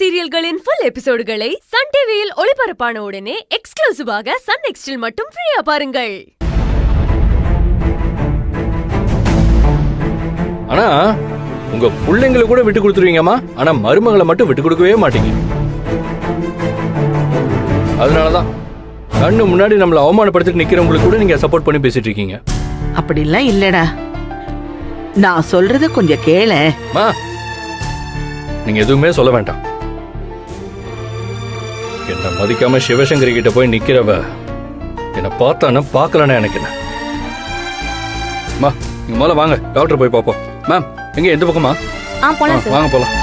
சீரியல்களின் full எபிசோடுகளை Sun டிவியில் ஒளிபரப்பான உடனே எக்ஸ்க்ளூசிவாக சன் நெக்ஸ்டில் மட்டும் ஃப்ரீயா பாருங்கள். ஆனா உங்க பிள்ளைங்களை கூட விட்டு கொடுத்துருவீங்கம்மா, ஆனா மருமகளை மட்டும் விட்டு கொடுக்கவே மாட்டீங்க. அதனாலதான் கண்ணு முன்னாடி நம்மள அவமானப்படுத்திட்டு நிக்கிறவங்களுக்கு கூட நீங்க சப்போர்ட் பண்ணி பேசிட்டு இருக்கீங்க. அப்படிலாம் இல்லடா, நான் சொல்றத கொஞ்சம் கேள. நீங்க எதுவுமே சொல்ல வேண்டாம். என்ன மதிக்காம சிவசங்கரி கிட்ட போய் நிக்கிறவ என்ன பார்த்தானு பார்க்கலன்னா எனக்கு என்ன. முதல்ல வாங்க டாக்டர் போய் பார்ப்போம். மேம் எங்க எந்த பக்கமா? வாங்க போலாம்.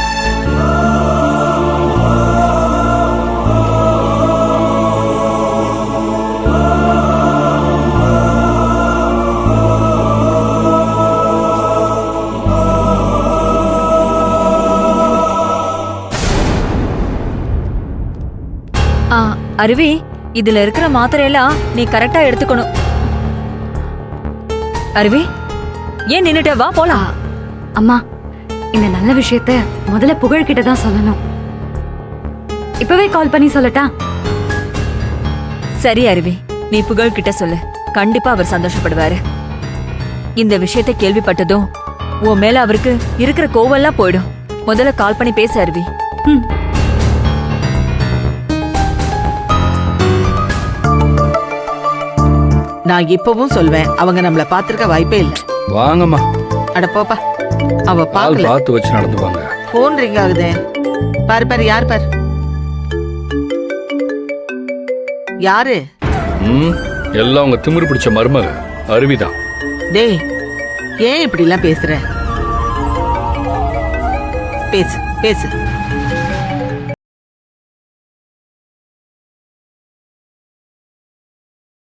அருவி, இதுல இருக்கிற மாத்திரையெல்லாம் நீ கரெக்டா எடுத்துக்கணும். அருவி, ஏன் நின்னுட்ட? வா போலாம். அம்மா, இந்த நல்ல விஷயத்த முதல்ல புகழ்கிட்ட தான் சொல்லணும். இப்பவே கால் பண்ணி சொல்லட்டா? சரி அருவி, நீ புகழ்கிட்ட சொல்லு, கண்டிப்பா அவர் சந்தோஷப்படுவாரு. இந்த விஷயத்தை கேள்விப்பட்டதும் உன் மேல அவருக்கு இருக்கிற கோவெல்லாம் போயிடும். முதல்ல கால் பண்ணி பேசு அருவி. நான் இப்பவும் சொல்வேன், அவங்க நம்மள பாத்துருக்க வாய்ப்பே இல்ல. வாங்கம்மா. அட போப்பா, அவ பாக்கல. பார்த்து வச்சு நடந்துவாங்க. போன் ரிங் ஆகுதே. பாரு பாரு, யார் பாரு. யாரு? எல்லாம் உங்க திமிரு பிடிச்ச மருமக அருவிதான். டேய், ஏன் இப்படி எல்லாம் பேசுற? பேசு பேசு.